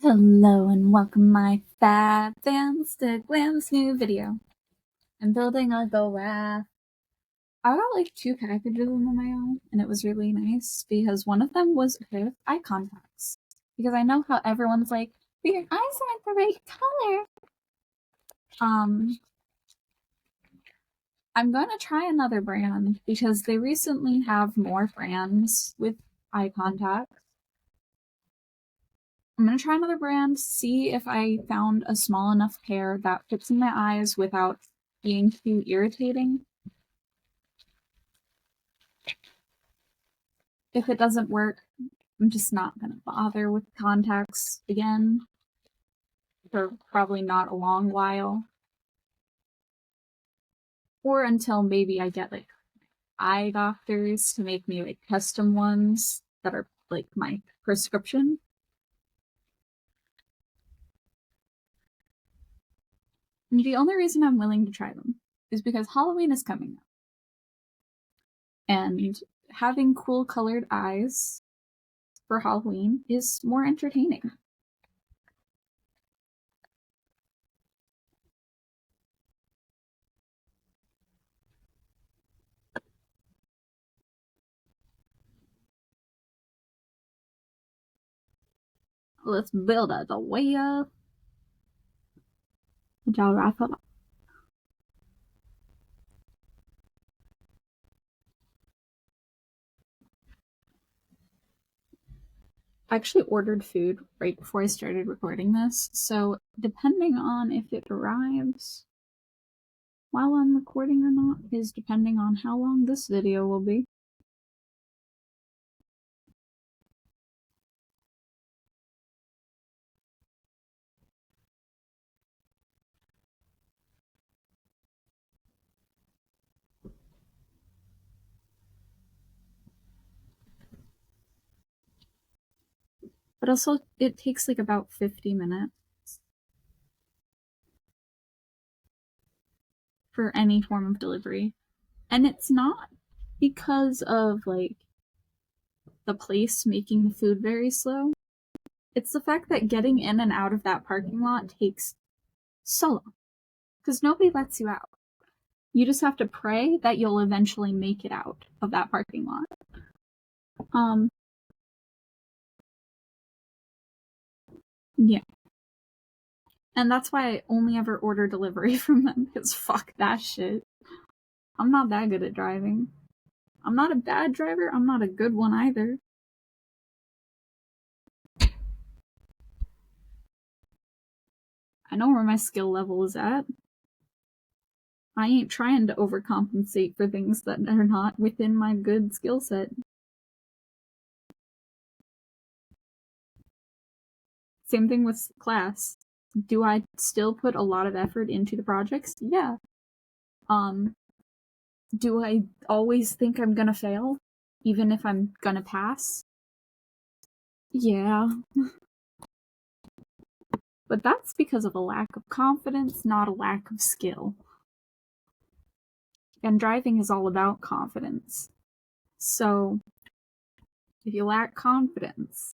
Hello and welcome my fab fans to Glam's new video. I'm building a giraffe. I got like 2 packages of them on my own, and it was really nice because one of them was okay with eye contacts. Because I know how everyone's like, but your eyes aren't the right color. I'm gonna try another brand because they recently have more brands with eye contacts. I'm gonna try another brand, see if I found a small enough pair that fits in my eyes without being too irritating. If it doesn't work, I'm just not gonna bother with contacts again for probably not a long while. Or until maybe I get like eye doctors to make me like custom ones that are like my prescription. And the only reason I'm willing to try them is because Halloween is coming up. And having cool colored eyes for Halloween is more entertaining. Let's build it the way up. Giraffe. I actually ordered food right before I started recording this, so depending on if it arrives while I'm recording or not is depending on how long this video will be. But also, it takes like about 50 minutes for any form of delivery. And it's not because of like the place making the food very slow. It's the fact that getting in and out of that parking lot takes so long. Because nobody lets you out. You just have to pray that you'll eventually make it out of that parking lot. Yeah. And that's why I only ever order delivery from them, because fuck that shit. I'm not that good at driving. I'm not a bad driver, I'm not a good one either. I know where my skill level is at. I ain't trying to overcompensate for things that are not within my good skill set. Same thing with class. Do I still put a lot of effort into the projects? Yeah. Do I always think I'm gonna fail? Even if I'm gonna pass? Yeah. But that's because of a lack of confidence, not a lack of skill. And driving is all about confidence. So, if you lack confidence,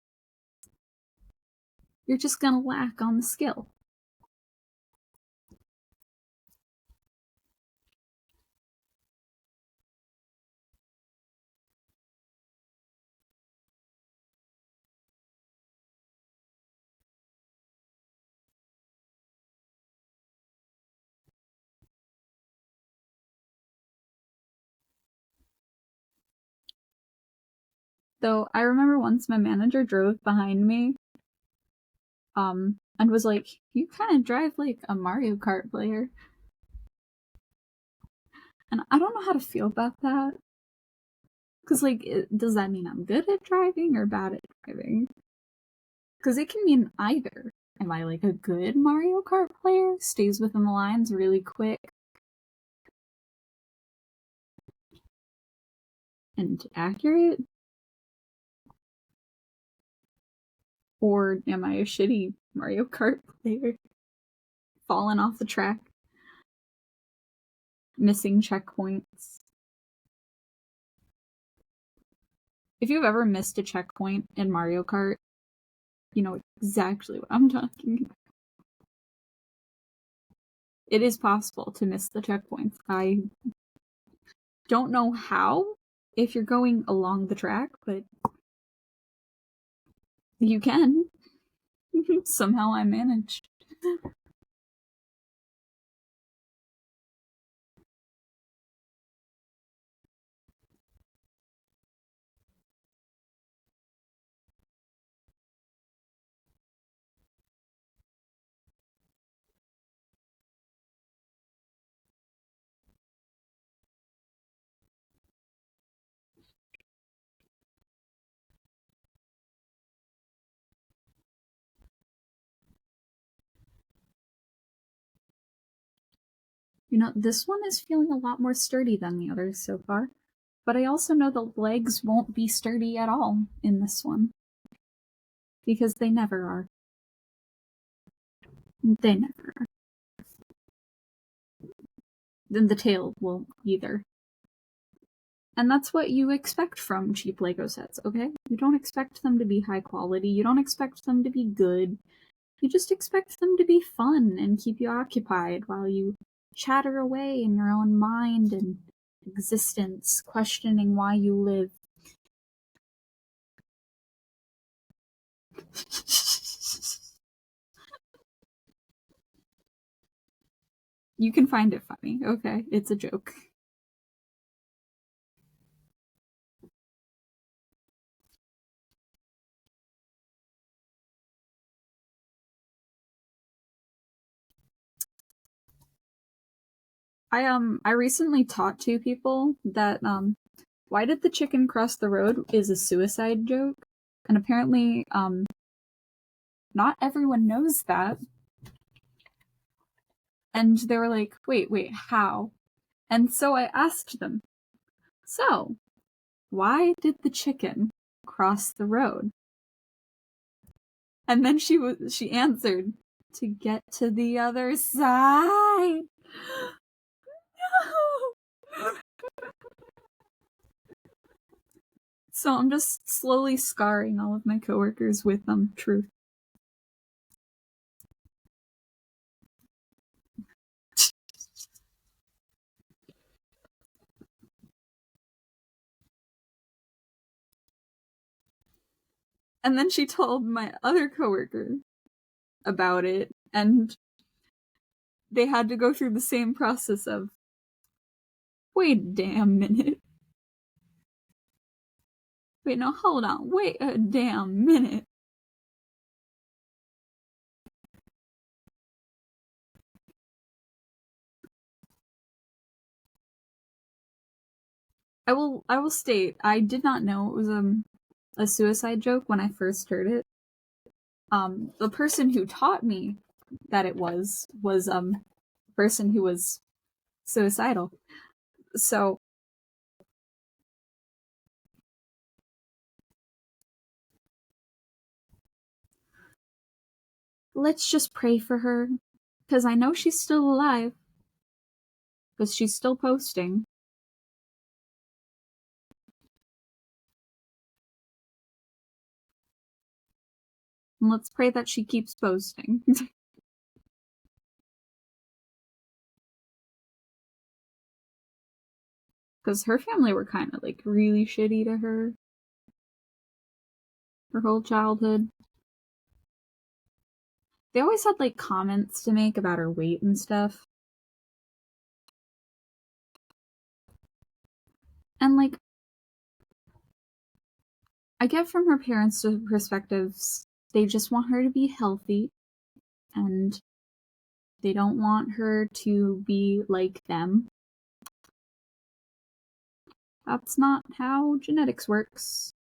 you're just gonna lack on the skill. Though I remember once my manager drove behind me, and was like, "You kind of drive like a Mario Kart player." And I don't know how to feel about that. Because, like, does that mean I'm good at driving or bad at driving? Because it can mean either. Am I like a good Mario Kart player? Stays within the lines really quick and accurate? Or am I a shitty Mario Kart player? Falling off the track? Missing checkpoints? If you've ever missed a checkpoint in Mario Kart, you know exactly what I'm talking about. It is possible to miss the checkpoints. I don't know how if you're going along the track, but you can. Somehow I managed. You know, this one is feeling a lot more sturdy than the others so far, but I also know the legs won't be sturdy at all in this one. Because they never are. They never are. Then the tail won't either. And that's what you expect from cheap Lego sets, okay? You don't expect them to be high quality, you don't expect them to be good. You just expect them to be fun and keep you occupied while you chatter away in your own mind and existence, questioning why you live. You can find it funny, okay? It's a joke. I recently taught two people that why did the chicken cross the road is a suicide joke, and apparently not everyone knows that. And they were like, wait, how? And so I asked them, so why did the chicken cross the road? And then she answered, to get to the other side. No. So I'm just slowly scarring all of my coworkers with truth. And then she told my other coworker about it, and they had to go through the same process of, wait a damn minute. Wait, no, hold on. Wait a damn minute. I will state, I did not know it was a suicide joke when I first heard it. The person who taught me that it was a person who was suicidal. So let's just pray for her, because I know she's still alive, because she's still posting. And let's pray that she keeps posting. Because her family were kind of like really shitty to her whole childhood. They always had like comments to make about her weight and stuff. And like, I get from her parents' perspectives, they just want her to be healthy and they don't want her to be like them. That's not how genetics works.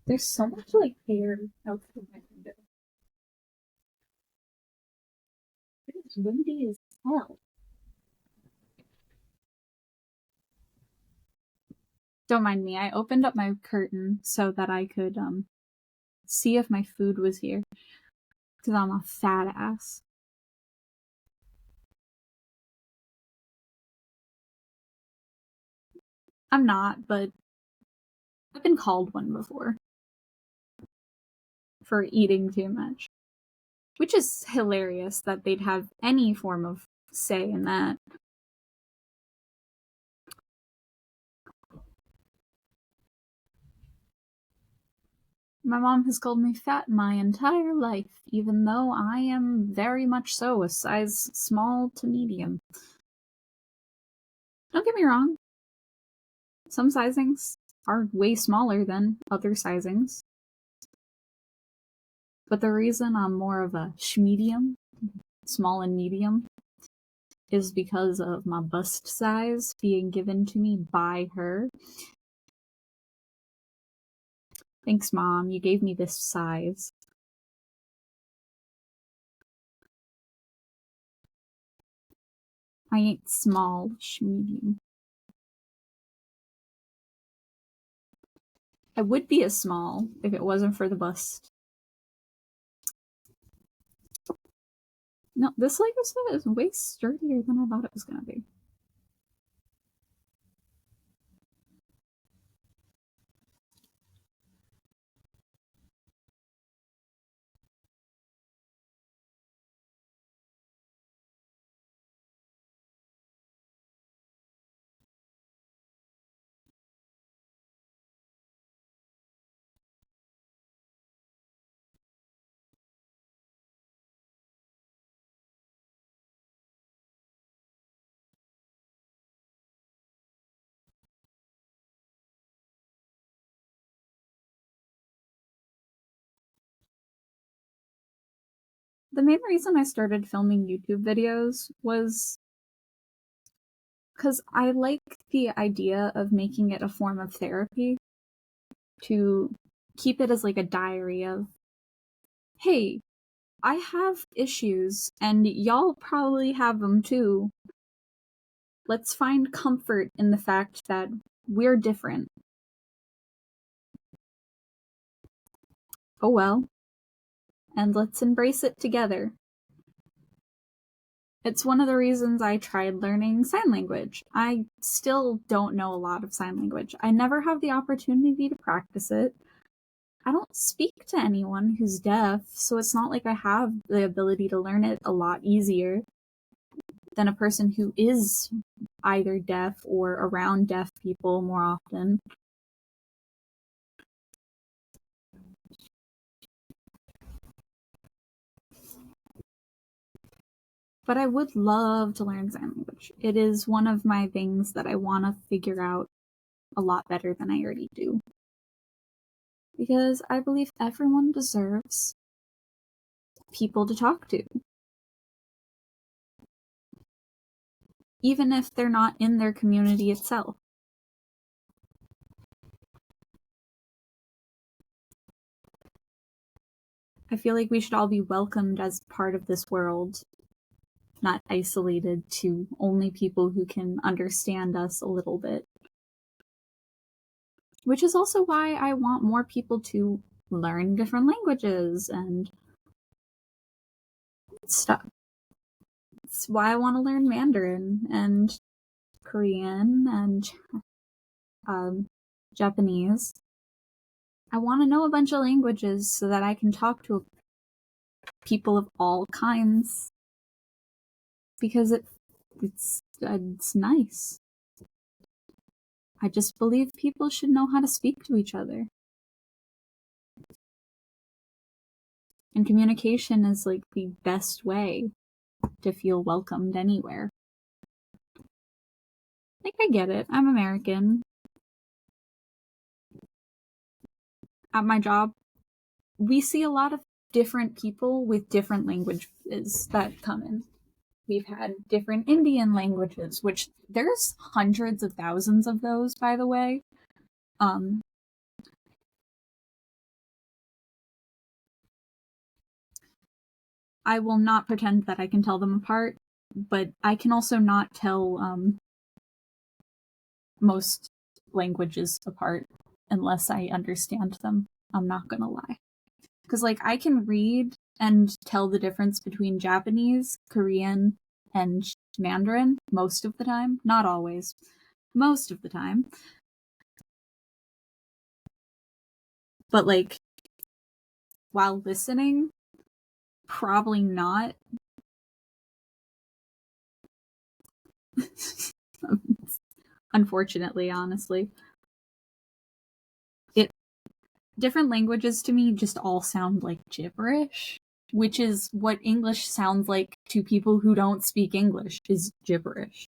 There's so much like hair outside my window. It is windy as hell. Don't mind me, I opened up my curtain so that I could see if my food was here. because I'm a fat ass. I'm not, but I've been called one before for eating too much. Which is hilarious that they'd have any form of say in that. My mom has called me fat my entire life, even though I am very much so a size small to medium. Don't get me wrong, some sizings are way smaller than other sizings. But the reason I'm more of a schmedium, small and medium, is because of my bust size being given to me by her. Thanks, Mom, you gave me this size. I ain't small, medium. I would be a small if it wasn't for the bust. No, this Lego set is way sturdier than I thought it was gonna be. The main reason I started filming YouTube videos was because I like the idea of making it a form of therapy, to keep it as like a diary of, hey, I have issues and y'all probably have them too. Let's find comfort in the fact that we're different. Oh well. And let's embrace it together. It's one of the reasons I tried learning sign language. I still don't know a lot of sign language. I never have the opportunity to practice it. I don't speak to anyone who's deaf, so it's not like I have the ability to learn it a lot easier than a person who is either deaf or around deaf people more often. But I would love to learn sign language. It is one of my things that I want to figure out a lot better than I already do. Because I believe everyone deserves people to talk to. Even if they're not in their community itself. I feel like we should all be welcomed as part of this world, not isolated to only people who can understand us a little bit. Which is also why I want more people to learn different languages and stuff. It's why I want to learn Mandarin and Korean and Japanese. I want to know a bunch of languages so that I can talk to people of all kinds. Because it's nice. I just believe people should know how to speak to each other. And communication is like the best way to feel welcomed anywhere. Like, I get it. I'm American. At my job, we see a lot of different people with different languages that come in. We've had different Indian languages, which there's hundreds of thousands of those, by the way. I will not pretend that I can tell them apart, but I can also not tell most languages apart unless I understand them. I'm not gonna lie. Because, like, I can read and tell the difference between Japanese, Korean, and Mandarin most of the time. Not always. Most of the time. But, like, while listening, probably not. Unfortunately, honestly. Different languages to me just all sound like gibberish, which is what English sounds like to people who don't speak English, is gibberish.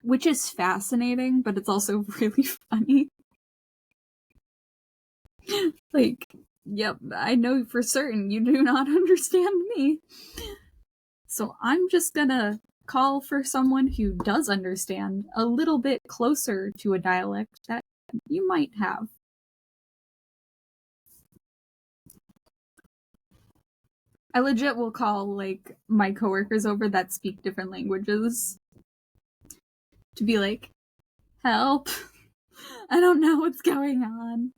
Which is fascinating, but it's also really funny. Like, yep, I know for certain you do not understand me. So I'm just gonna call for someone who does understand a little bit closer to a dialect that you might have. I legit will call, like, my coworkers over that speak different languages to be like, help, I don't know what's going on.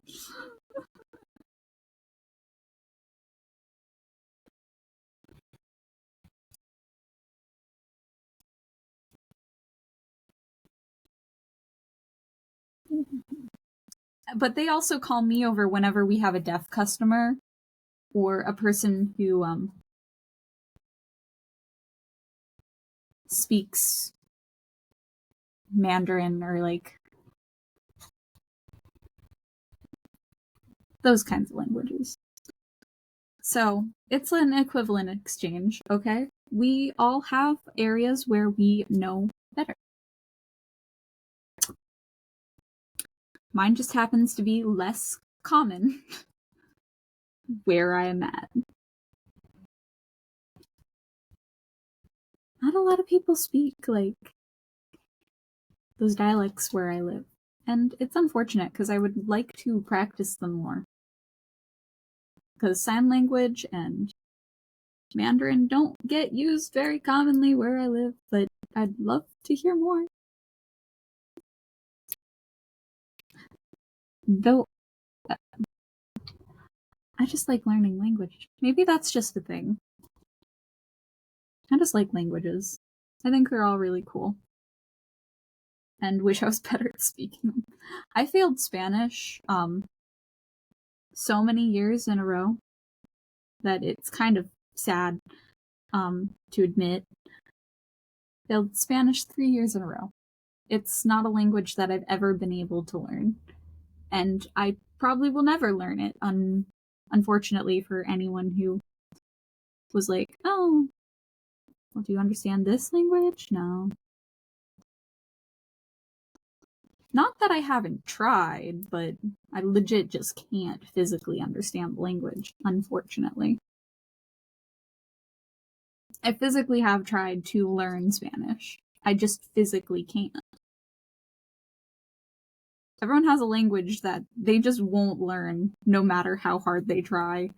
But they also call me over whenever we have a deaf customer or a person who speaks Mandarin or, like, those kinds of languages. So it's an equivalent exchange, okay? We all have areas where we know better. Mine just happens to be less common where I am at. Not a lot of people speak, like, those dialects where I live. And it's unfortunate, because I would like to practice them more. Because sign language and Mandarin don't get used very commonly where I live, but I'd love to hear more. Though, I just like learning language. Maybe that's just the thing. I just like languages. I think they're all really cool. And wish I was better at speaking them. I failed Spanish so many years in a row that it's kind of sad to admit. Failed Spanish 3 years in a row. It's not a language that I've ever been able to learn. And I probably will never learn it, unfortunately, for anyone who was like, oh, well, do you understand this language? No. Not that I haven't tried, but I legit just can't physically understand the language, unfortunately. I physically have tried to learn Spanish. I just physically can't. Everyone has a language that they just won't learn, no matter how hard they try.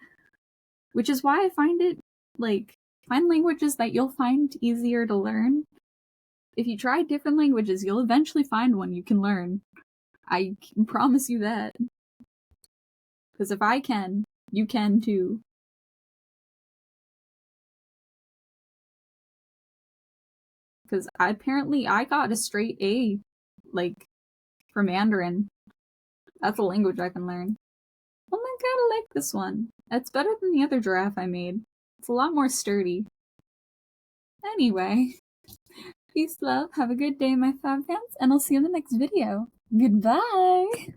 Which is why I find it, like, find languages that you'll find easier to learn. If you try different languages, you'll eventually find one you can learn. I can promise you that. Because if I can, you can too. Because apparently I got a straight A, like, for Mandarin. That's a language I can learn. Oh my god, I like this one. It's better than the other giraffe I made. It's a lot more sturdy. Anyway, peace, love, have a good day, my fab fans, and I'll see you in the next video. Goodbye!